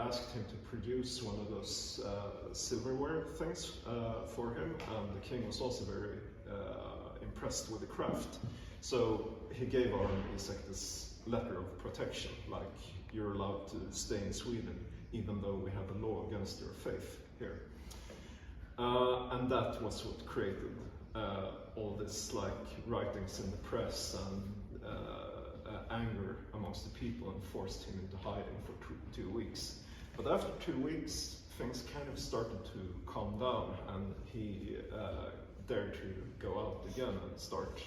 asked him to produce one of those silverware things for him, and the king was also very impressed with the craft. So he gave our Isak this letter of protection, like, you're allowed to stay in Sweden even though we have a law against your faith here. And that was what created all this, like, writings in the press and anger amongst the people, and forced him into hiding for 2 weeks. But after 2 weeks, things kind of started to calm down, and he dared to go out again and start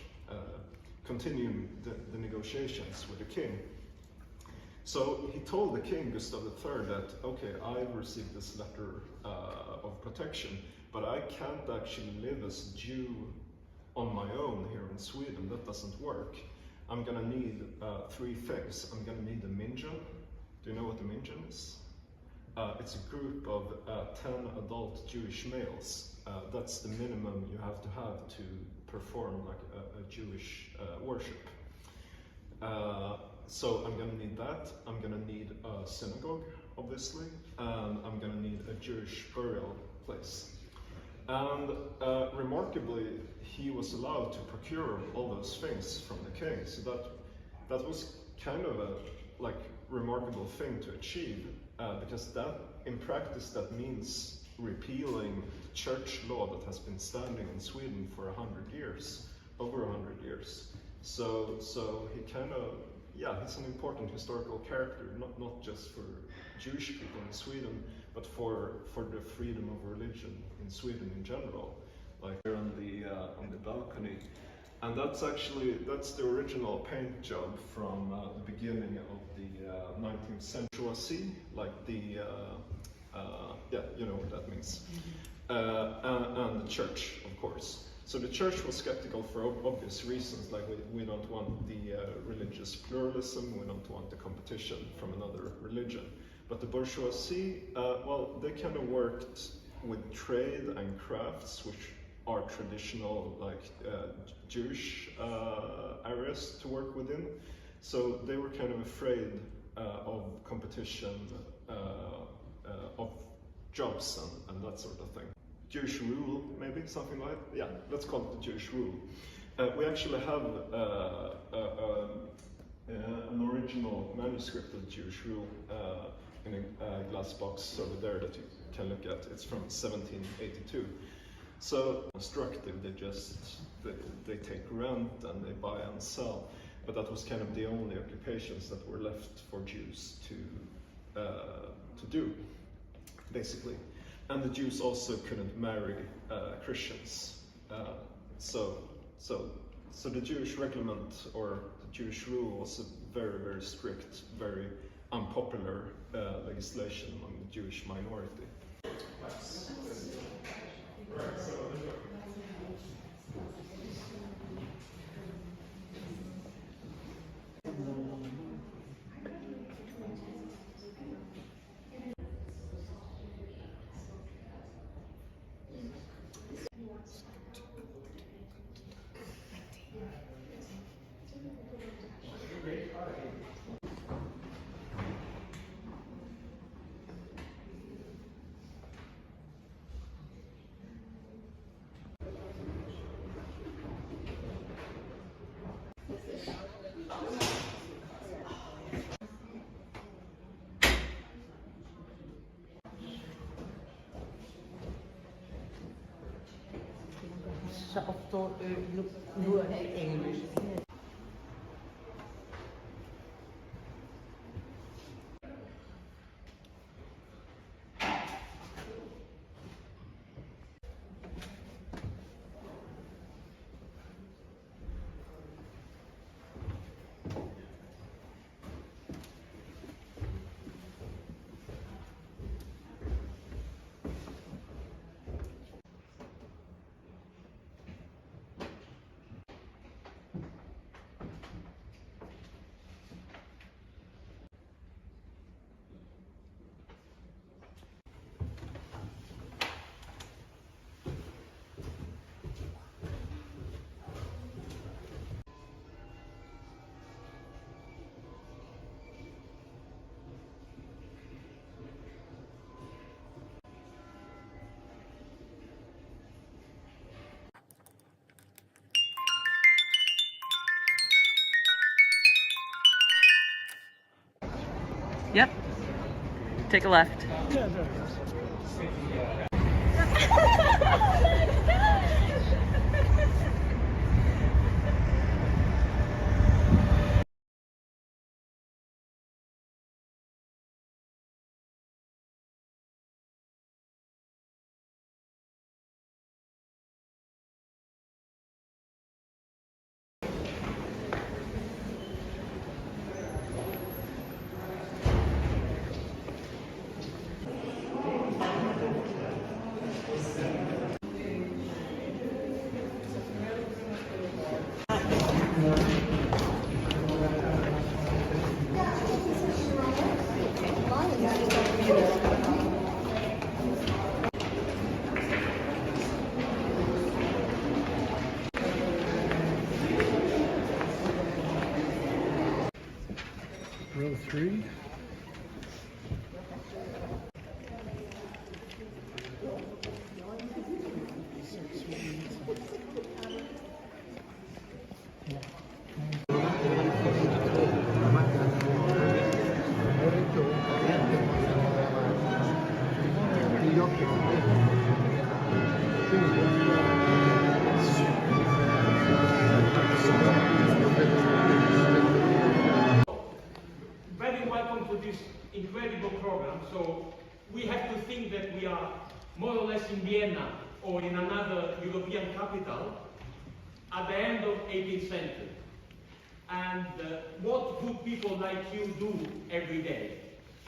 continuing the negotiations with the king. So he told the king, Gustav III, that, okay, I've received this letter of protection, but I can't actually live as Jew on my own here in Sweden. That doesn't work. I'm gonna need 3 things. I'm gonna need a minjan. Do you know what a minjan is? It's a group of 10 adult Jewish males. That's the minimum you have to perform like a Jewish worship. So I'm gonna need that. I'm gonna need a synagogue, obviously, and I'm gonna need a Jewish burial place. And remarkably, he was allowed to procure all those things from the king. So that was kind of a remarkable thing to achieve, because that, in practice, that means repealing church law that has been standing in Sweden for 100 years, over 100 years. So he kind of, he's an important historical character, not just for Jewish people in Sweden, but for the freedom of religion in Sweden in general. Like here on the balcony, and that's the original paint job from the beginning of the 19th century. Like the you know what that means, and the church, of course. So the church was skeptical for obvious reasons, like we don't want the religious pluralism, we don't want the competition from another religion. But the bourgeoisie, well, they kind of worked with trade and crafts, which are traditional, like Jewish areas to work within. So they were kind of afraid of competition, of jobs and that sort of thing. Jewish rule, maybe, something like that. Yeah, let's call it the Jewish rule. We actually have an original manuscript of the Jewish rule in a glass box over there that you can look at. It's from 1782. So instructive, they take rent and they buy and sell, but that was kind of the only occupations that were left for Jews to do, basically. And the Jews also couldn't marry Christians. So the Jewish reglement, or the Jewish rule, was a very, very strict, very unpopular legislation among the Jewish minority. Ofta nu är det engelskt. Yep. Take a left. Row 3. Very welcome to this incredible program. So we have to think that we are more or less in Vienna or in another European capital at the end of 18th century. And what good people like you do every day?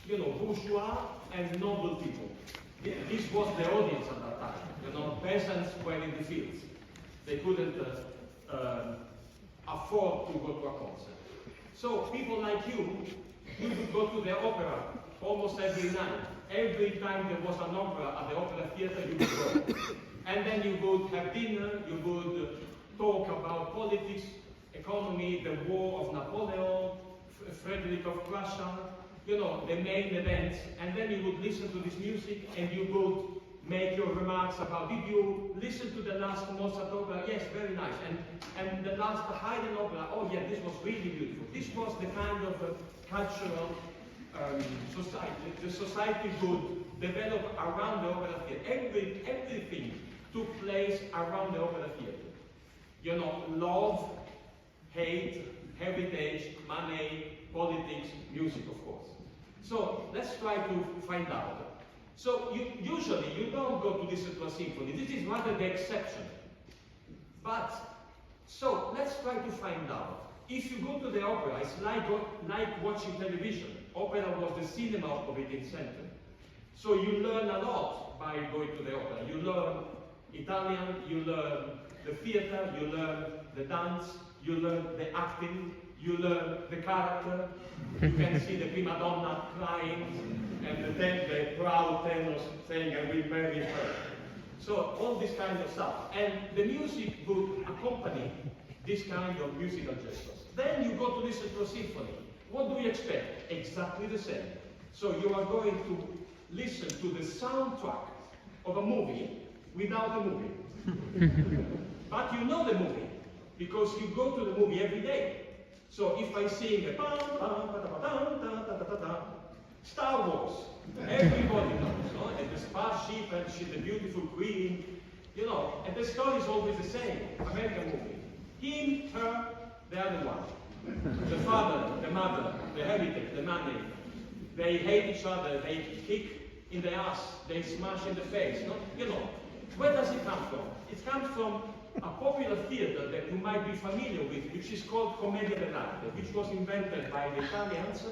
You know, bourgeois and noble people. This was the audience at that time. You know, peasants were in the fields. They couldn't afford to go to a concert. So people like you would go to the opera almost every night. Every time there was an opera at the opera theater, you would go. And then you would have dinner, you would talk about politics, economy, the war of Napoleon, Frederick of Prussia, you know, the main events. And then you would listen to this music and you would make your remarks about, did you listen to the last Mozart opera? Yes, very nice. And the last Haydn opera, oh yeah, this was really beautiful. This was the kind of cultural society. The society would develop around the opera theater. Everything took place around the opera theater. You know, love, hate, heritage, money, politics, music, of course. So let's try to find out. So usually you don't go to listen to a symphony. This is rather the exception. But, so let's try to find out. If you go to the opera, it's like watching television. Opera was the cinema of 18th century. So you learn a lot by going to the opera. You learn Italian, you learn the theater, you learn the dance, you learn the acting, you learn the character. You can see the prima donna crying, and then the proud tenor saying, I will marry her. So all this kind of stuff. And the music would accompany this kind of musical gestures. Then you go to listen to a symphony. What do you expect? Exactly the same. So you are going to listen to the soundtrack of a movie without the movie. But you know the movie, because you go to the movie every day. So if I sing Star Wars, everybody knows, no? And the spaceship and she's the beautiful queen, you know, and the story is always the same. American movie. Him, her, the other one. The father, the mother, the heritage, the money. They hate each other, they kick in the ass, they smash in the face. No? You know, where does it come from? It comes from a popular theater that you might be familiar with, which is called Commedia dell'arte, which was invented by the Italians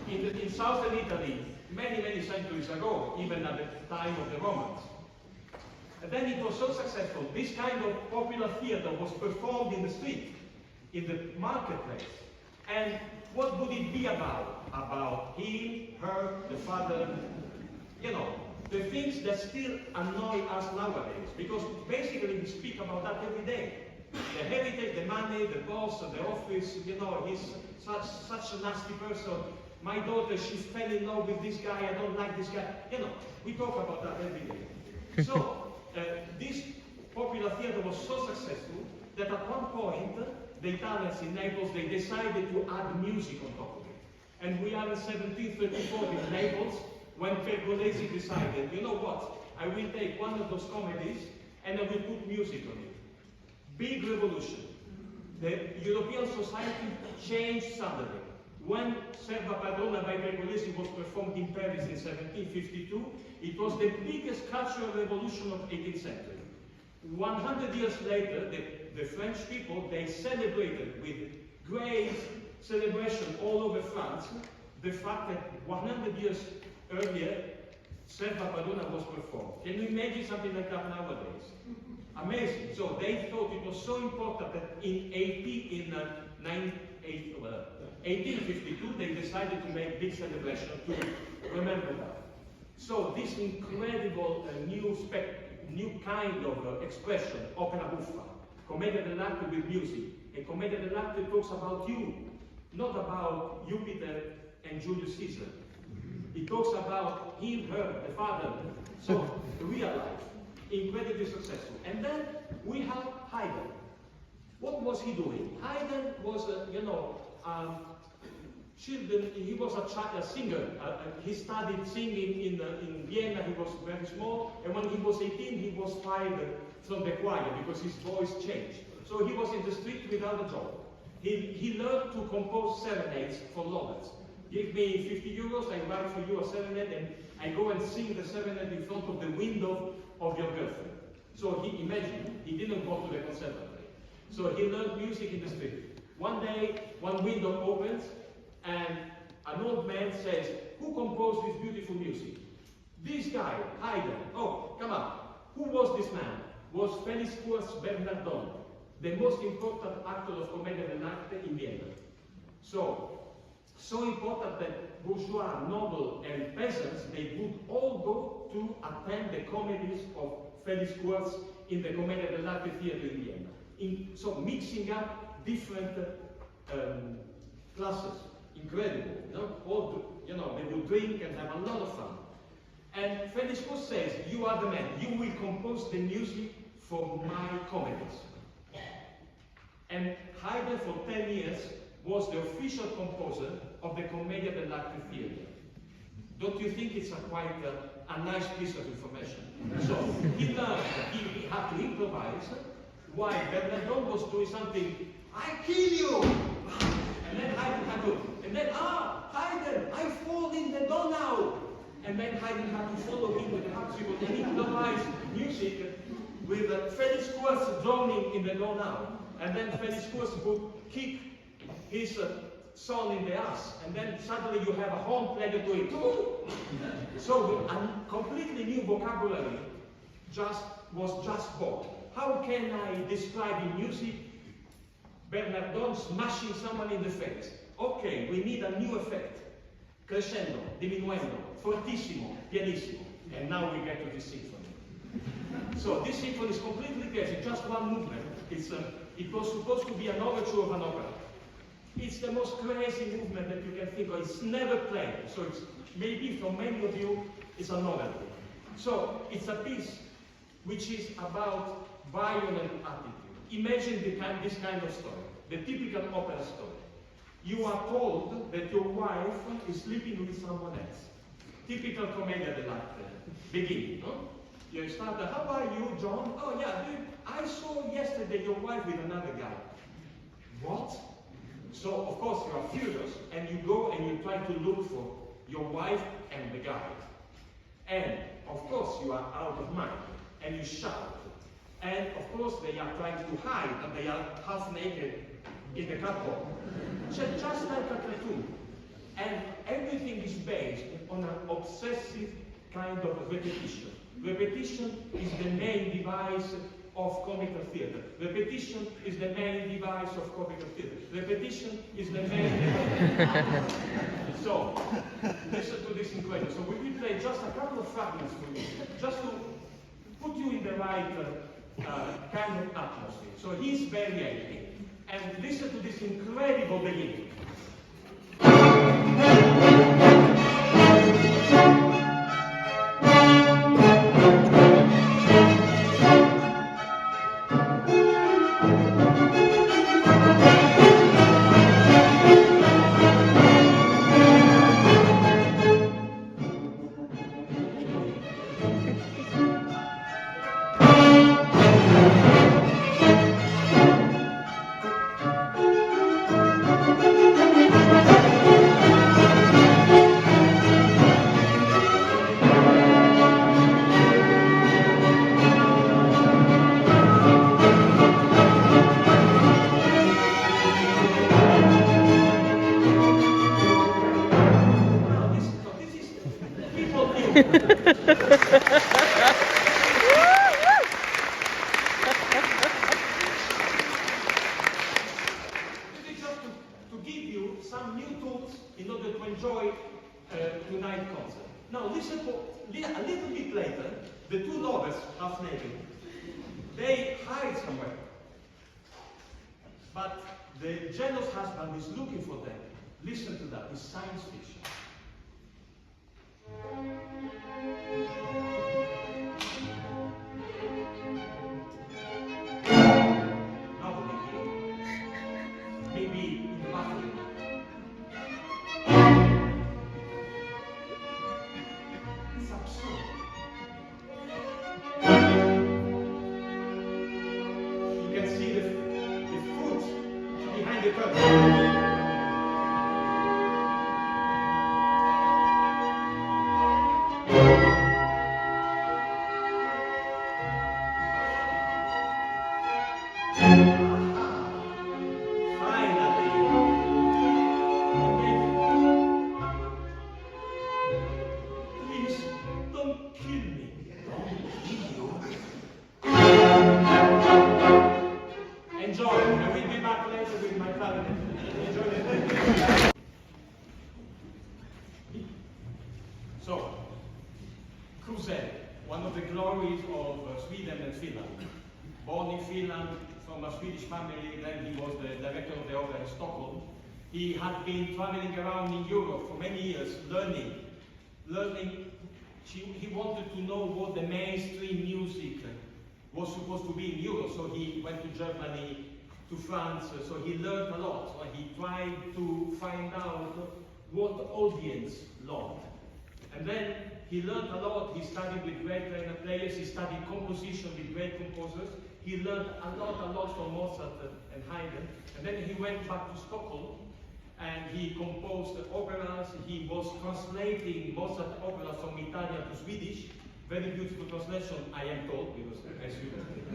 in southern Italy many centuries ago, even at the time of the Romans. And then it was so successful, this kind of popular theater was performed in the street, in the marketplace. And what would it be about? About him, her, the father, you know, the things that still annoy us nowadays, because basically we speak about that every day. The heritage, the money, the boss, the office, you know, he's such a nasty person. My daughter, she fell in love with this guy, I don't like this guy. You know, we talk about that every day. So, this popular theater was so successful that at one point the Italians in Naples, they decided to add music on top of it. And we are in 1734 in Naples, when Pergolesi decided, you know what, I will take one of those comedies and I will put music on it. Big revolution. The European society changed suddenly. When Serva Padrona by Pergolesi was performed in Paris in 1752, it was the biggest cultural revolution of 18th century. 100 years later, the French people, they celebrated with great celebration all over France the fact that 100 years earlier, Serva Padrona was performed. Can you imagine something like that nowadays? Amazing. So they thought it was so important that in 1852 they decided to make big celebration to remember that. So this incredible new kind of expression, opera buffa, commedia dell'arte with music. A commedia dell'arte talks about you, not about Jupiter and Julius Caesar. It talks about him, her, the father. So real life, incredibly successful. And then we have Haydn. What was he doing? Haydn was, he was a singer. He studied singing in Vienna. He was very small, and when he was 18, he was fired from the choir because his voice changed. So he was in the street without a job. He learned to compose serenades for lovers. Give me 50 euros, I write for you a serenade, and I go and sing the serenade in front of the window of your girlfriend. So he didn't go to the conservatory. So he learned music in the street. One day, one window opens, and an old man says, who composed this beautiful music? This guy, Haydn. Oh, come on. Who was this man? Was Felix Kurz Bernardon, the most important actor of Commedia dell'arte in Vienna. So important that bourgeois, noble, and peasants, they would all go to attend the comedies of Felix Kurz in the Commedia dell'arte theater in Vienna. So mixing up different classes, incredible. They would drink and have a lot of fun. And Felix Kurz says, you are the man, you will compose the music for my comedies. And Haydn for 10 years was the official composer of the Commedia dell'arte theater. Don't you think it's quite a nice piece of information? So he learned that he had to improvise while Bernardon was doing something, I kill you! And then Haydn had to, Haydn, I fall in the Donau! And then Haydn had to follow him with the harpsichord and improvise music with Felix Kurz drowning in the Donau. And then Felix Kurz would kick his son in the ass, and then suddenly you have a horn player doing so a completely new vocabulary was just born. How can I describe in music Bernardon smashing someone in the face? Okay, we need a new effect. Crescendo, diminuendo, fortissimo, pianissimo. And now we get to this symphony. So this symphony is completely crazy, just one movement. It was supposed to be an overture of an opera. It's the most crazy movement that you can think of. It's never played, so it's maybe for many of you it's a novelty. So it's a piece which is about violent attitude. Imagine this kind of story, the typical opera story. You are told that your wife is sleeping with someone else. Typical commedia dell'arte. Beginning, no? You start, how are you, John? Oh yeah, dude, I saw yesterday your wife with another guy. What? So, of course, you are furious, and you go and you try to look for your wife and the guy. And, of course, you are out of mind, and you shout. And, of course, they are trying to hide, and they are half naked in the catwalk. So, just like a cartoon. And everything is based on an obsessive kind of repetition. Repetition is the main device of comical theater. Repetition is the main device of comical theater. Repetition is the main device. So, listen to this incredible. So we will play just a couple of fragments for you, just to put you in the right kind of atmosphere. So he's variating. And listen to this incredible beginning. This is just to give you some new tools in order to enjoy tonight's concert. Now listen for a little bit later, the two lovers, half naked, they hide somewhere. But the jealous husband is looking for them. Listen to that, it's science fiction. Nobody here. Maybe in the bathroom. It's absurd. You can see the foot behind the curtain. So, Krusell, one of the glories of Sweden and Finland. Born in Finland, from a Swedish family, then he was the director of the opera in Stockholm. He had been traveling around in Europe for many years, learning. He wanted to know what the mainstream music was supposed to be in Europe, so he went to Germany, to France, so he learned a lot. So he tried to find out what the audience loved. And then he learned a lot. He studied with great players. He studied composition with great composers. He learned a lot from Mozart and Haydn. And then he went back to Stockholm and he composed operas. He was translating Mozart opera from Italian to Swedish. Very beautiful translation, I am told, because as you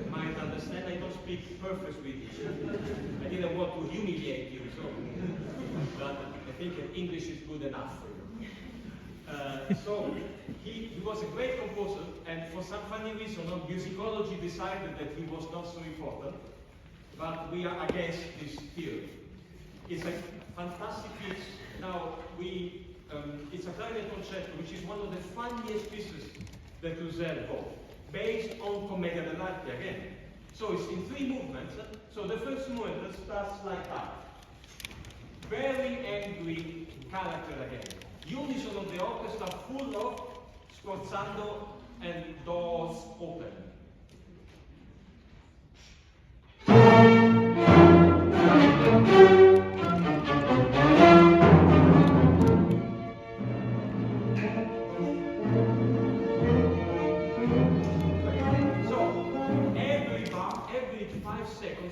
might understand, I don't speak perfect Swedish. I didn't want to humiliate you, so but I think English is good enough for you. So he was a great composer, and for some funny reason, musicology decided that he was not so important, but we are against this theory. It's a fantastic piece. Now, it's a clarinet concerto, which is one of the funniest pieces that Krusell wrote, based on Commedia dell'arte again. So it's in 3 movements. So the first movement starts like that. Very angry character again. Unison of the orchestra full of sforzando and doors open.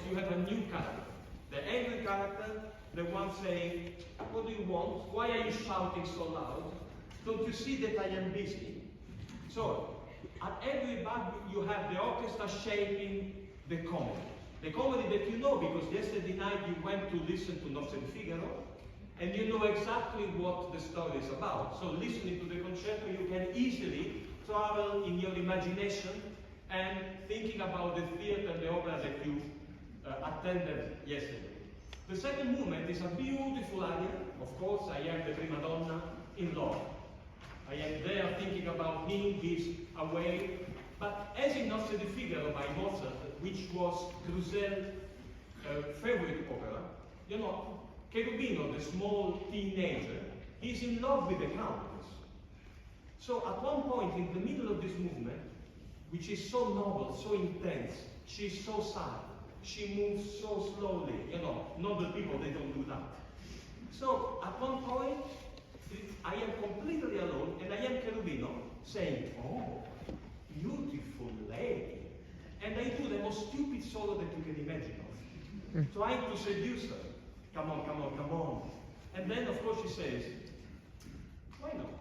You have a new character. The angry character, the one saying, what do you want? Why are you shouting so loud? Don't you see that I am busy? So, at every bar you have the orchestra shaping the comedy. The comedy that you know, because yesterday night you went to listen to Nozze di Figaro, and you know exactly what the story is about. So listening to the concerto, you can easily travel in your imagination and thinking about the theater and the opera that you attended yesterday. The second movement is a beautiful aria. Of course, I am the prima donna in love. I am there thinking about him, he's away. But as in Nozze di Figaro by Mozart, which was Krusell's favorite opera, you know, Cherubino, the small teenager, he's in love with the countess. So at one point in the middle of this movement, which is so noble, so intense, she's so sad, she moves so slowly, you know, noble people, they don't do that. So at one point, I am completely alone, and I am Cherubino saying, oh, beautiful lady. And I do the most stupid solo that you can imagine of, trying to seduce her. Come on, come on, come on. And then, of course, she says, why not?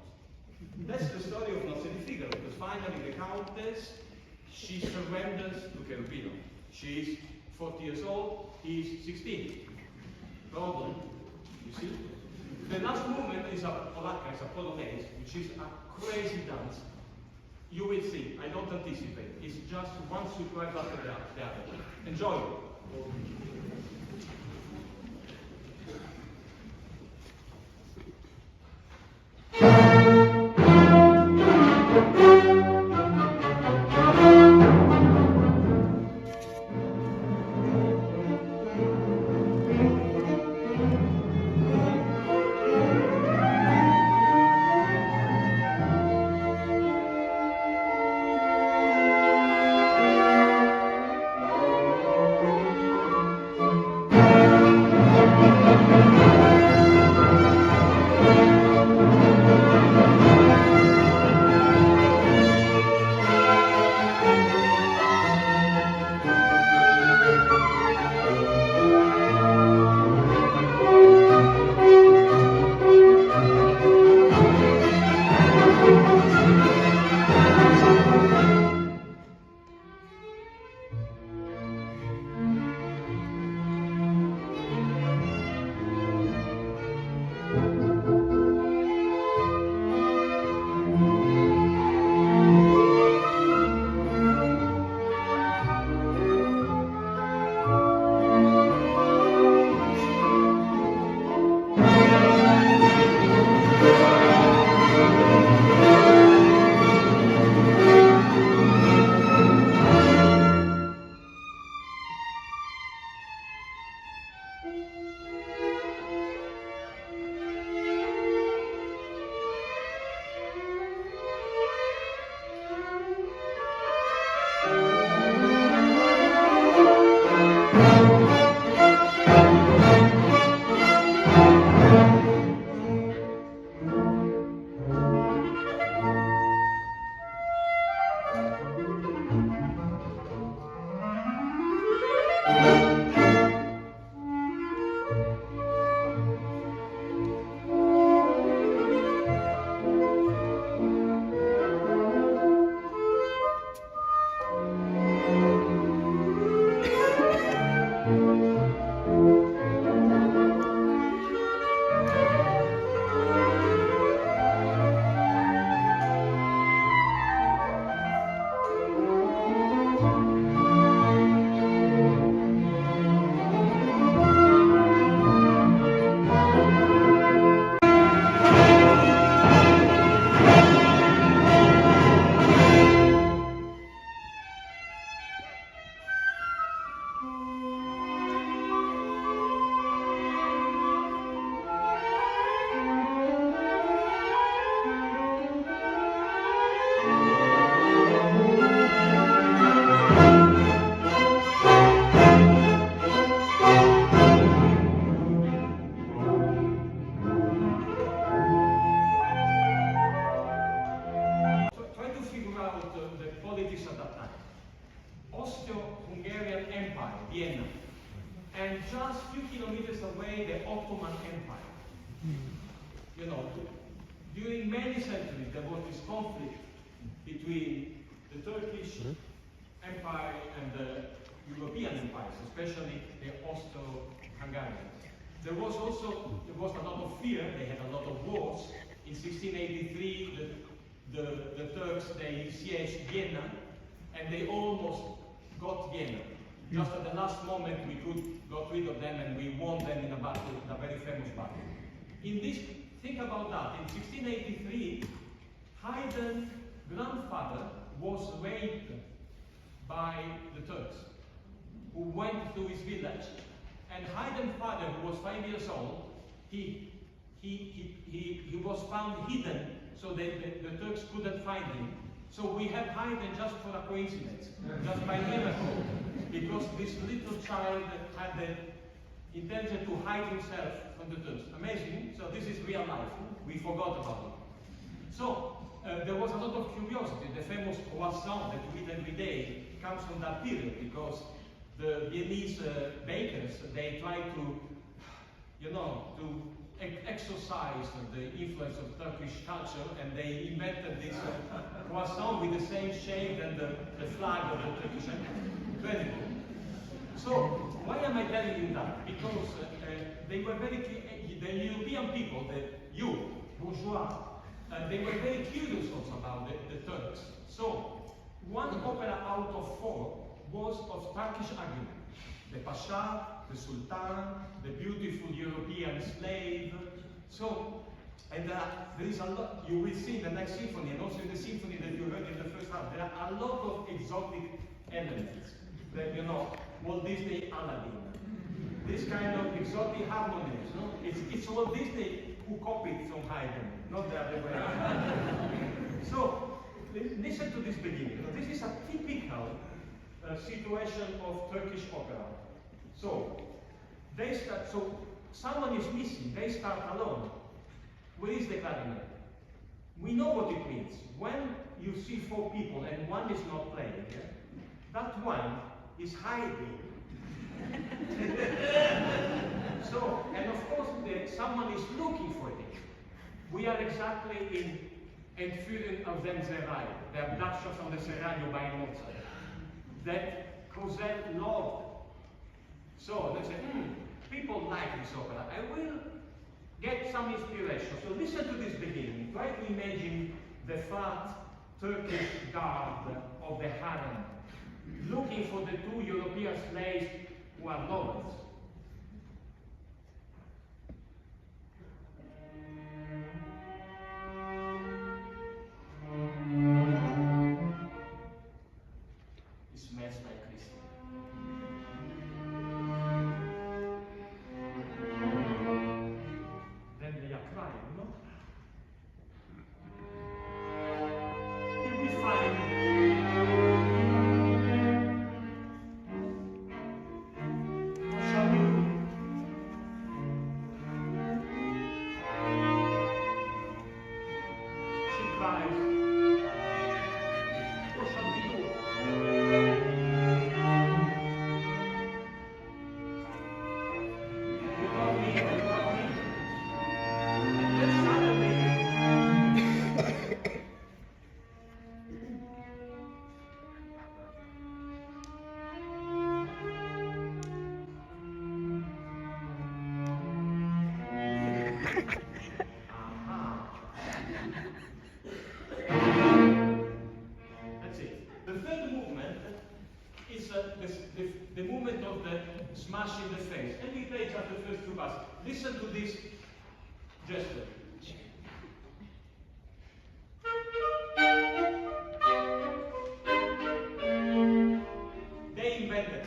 That's the story of Nozze di Figaro, because finally the countess, she surrenders to Cherubino. She's 40 years old, he's 16. Problem, you see? The last movement is a polaka, it's a polonaise, which is a crazy dance. You will see, I don't anticipate. It's just one surprise after the other. Enjoy it. Try to figure out the politics at that time. Austro-Hungarian Empire, Vienna, and just a few kilometers away, the Ottoman Empire. You know, during many centuries, there was this conflict between the Turkish Empire and the European empires, especially the Austro-Hungarians. There was a lot of fear. They had a lot of wars. In 1683, the Turks, they sieged Vienna, and they almost got Vienna. Just at the last moment, we got rid of them, and we won them in a battle, a very famous battle. Think about that. In 1683, Haydn's grandfather was raped by the Turks, who went to his village, and Haydn's father, who was 5 years old, he was found hidden, so the Turks couldn't find him. So we have Haydn just for a coincidence, just by miracle, because this little child had the intention to hide himself from the Turks. Amazing. So this is real life. We forgot about it. So there was a lot of curiosity. The famous croissant that we eat every day comes from that period, because the Viennese bakers, they try to, to exercise the influence of Turkish culture, and they invented this croissant with the same shape and the flag of the Turkish Empire. Incredible. So why am I telling you that? Because they were very the European people, you, bourgeois, they were very curious also about the Turks. So, one opera out of 4 was of Turkish argument. The Pasha, the Sultan, the beautiful European slave. So, and there is a lot, you will see in the next symphony, and also in the symphony that you heard in the first half, there are a lot of exotic elements that, Walt Disney, Aladdin. This kind of exotic harmonies, no? It's Walt Disney who copied from Haydn, not the other way around. So, listen to this beginning. This is a typical situation of Turkish opera. So, someone is missing, they start alone. Where is the clarinet? We know what it means. When you see 4 people and one is not playing, that one is hiding. So, and of course, someone is looking for it. We are exactly in Entführung aus dem Serail, the abduction from the Seraglio by Mozart, that Cosette loved. So they say, people like this opera. I will get some inspiration. So listen to this beginning. Try to imagine the fat Turkish guard of the harem looking for the 2 European slaves who are lovers. It smells like Christmas. Then they are crying, no? Here we find shall we do? She cries. What shall we do? You love me, you love me. And then suddenly, that's it. The third movement is the movement of the smash in the face. And we play just the first 2 bars. Listen to this gesture. They invented it.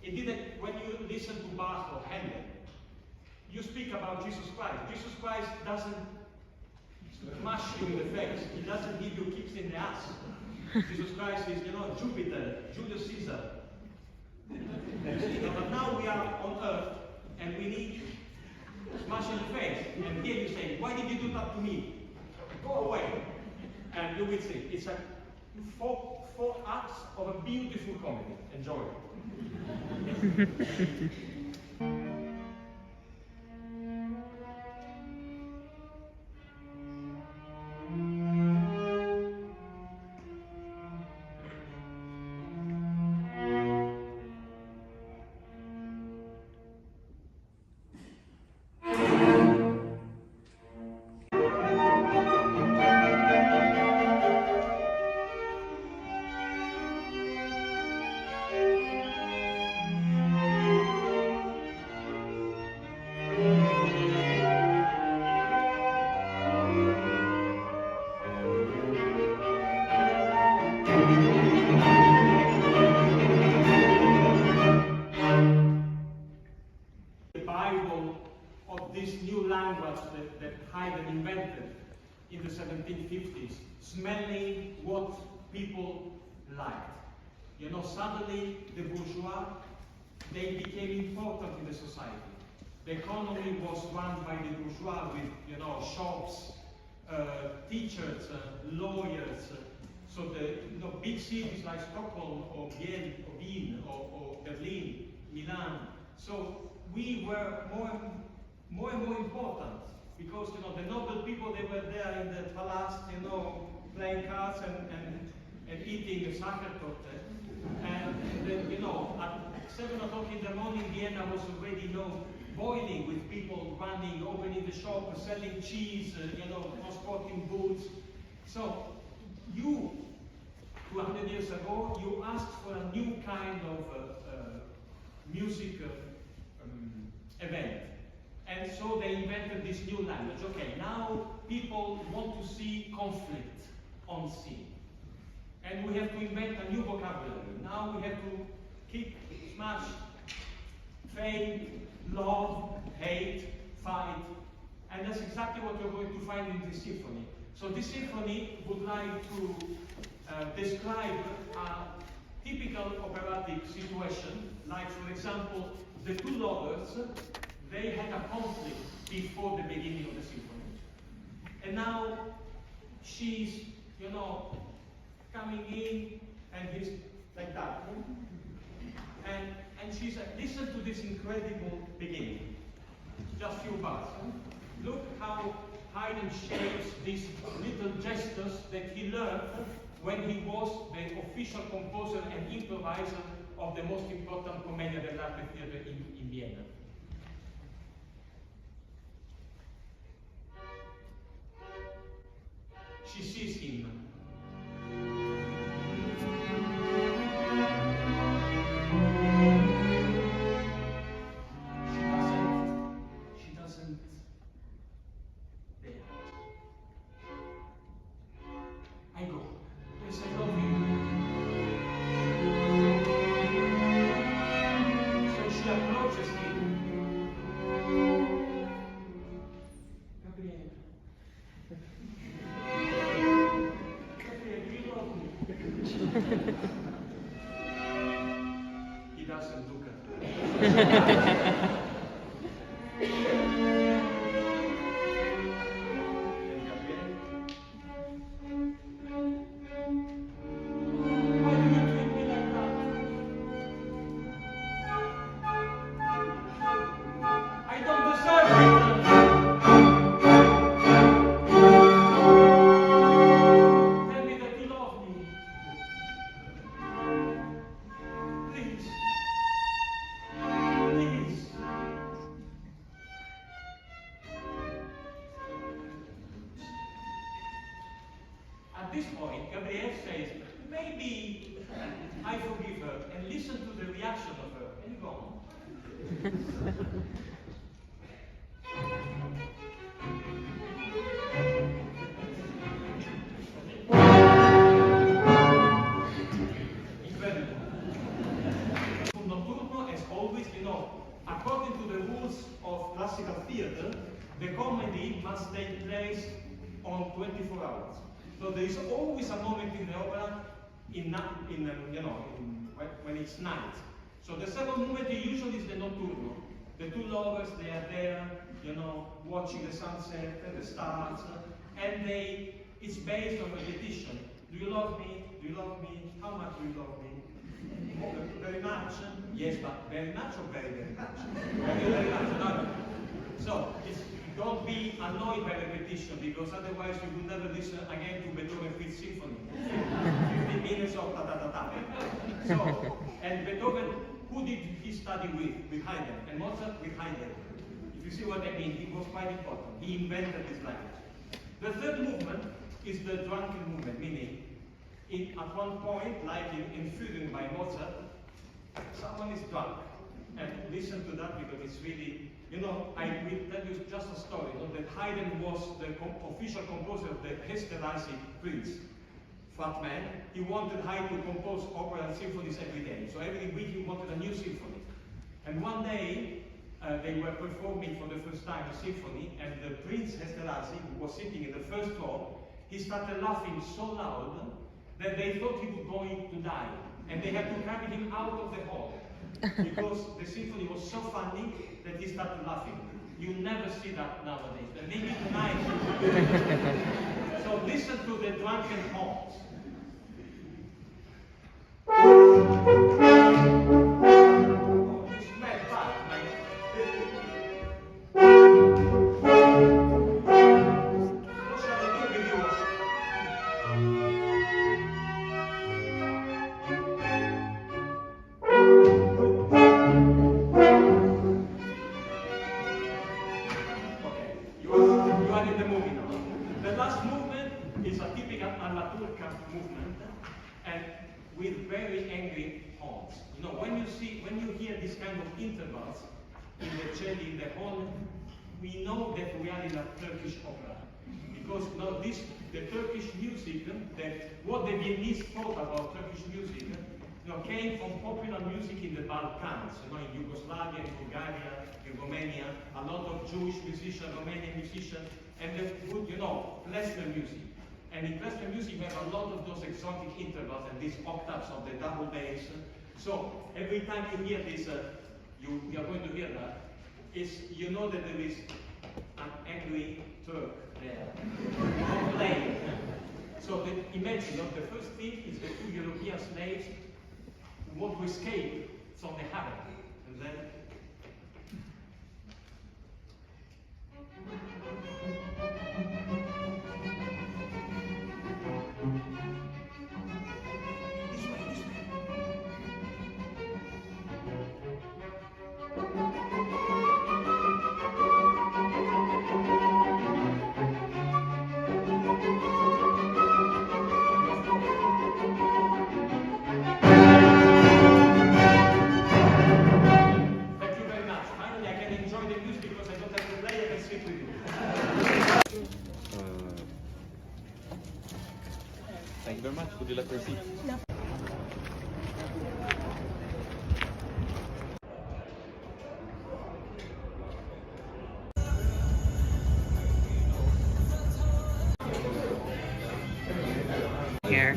It didn't, when you listen to Bach or Handel, you speak about Jesus Christ. Jesus Christ doesn't smash you in the face. He doesn't give you kicks in the ass. Jesus Christ is, Jupiter, Julius Caesar. But now we are on earth and we need smash in the face. And here you say, why did you do that to me? Go away. And you will see. It's a 4 acts of a beautiful comedy. Enjoy. The Bible of this new language that Haydn invented in the 1750s, smelling what people liked. Suddenly the bourgeois, they became important in the society. The economy was run by the bourgeois with, shops, teachers, lawyers. So the big cities like Stockholm or Wien or Berlin, Milan. So we were more and more important because the noble people, they were there in the palace, playing cards and eating Sachertorte. And then, at 7 o'clock in the morning, Vienna was already boiling with people running, opening the shop, selling cheese, transporting goods. So you, 200 years ago, you asked for a new kind of music event. And so they invented this new language. Okay, now people want to see conflict on scene. And we have to invent a new vocabulary. Now we have to kick, smash, fame, love, hate, fight. And that's exactly what you're going to find in this symphony. So this symphony would like to describe a typical operatic situation, like for example, the two lovers, they had a conflict before the beginning of the symphony. And now she's, coming in and he's like that. And she's like, listen to this incredible beginning. Just few bars. Look how Haydn shapes these little gestures that he learned when he was the official composer and improviser of the most important Commedia dell'arte theater in Vienna. She sees him. She doesn't dare. I go. I say, love you. So she approaches him. Gabriele. Gabriele, you love me. He doesn't look at her. At this point, Gabrielle says, maybe I forgive her, and listen to the reaction of her. And you go on. Incredible. Notturno, as always, according to the rules of classical theater, the comedy must take place on 24 hours. So there is always a moment in the opera when it's night. So the second moment usually is the notturno. The two lovers, they are there, watching the sunset and the stars, and it's based on repetition. Do you love me? Do you love me? How much do you love me? Oh, very much? Yes, but very much or very, very much? Very, very much. No. So don't be annoyed by repetition, because otherwise you will never listen again to Beethoven's Fifth Symphony. 50 minutes of ta-ta-ta-ta. So, and Beethoven, who did he study with? With Haydn. And Mozart with Haydn. If you see what I mean, it was quite important. He invented this language. The third movement is the drunken movement, meaning at one point, like in Führung by Mozart, someone is drunk. And listen to that, because it's really, I will tell you just a story, that Haydn was the official composer of the Esterházy Prince, fat man. He wanted Haydn to compose opera and symphonies every day. So every week he wanted a new symphony. And one day, they were performing for the first time a symphony, and the Prince Esterházy, who was sitting in the first row, he started laughing so loud that they thought he was going to die. And they had to carry him out of the hall, because the symphony was so funny that he started laughing. You never see that nowadays. And maybe tonight. So listen to the drunken horns. Oh, you smell bad, man. What shall I do with you? intervals in the cello, in the horn, we know that we are in a Turkish opera. Because now the Turkish music, what the Viennese thought about Turkish music, came from popular music in the Balkans, in Yugoslavia, in Bulgaria, in Romania, a lot of Jewish musicians, Romanian musicians, and they would, klezmer music. And in klezmer music, we have a lot of those exotic intervals and these octaves of the double bass. So every time you hear this, you are going to hear that, you know that there is an angry Turk there, playing. So imagine, the first thing is the two European slaves who want to escape from the harem, and then thank you very much. Would you like to receive? No. Here.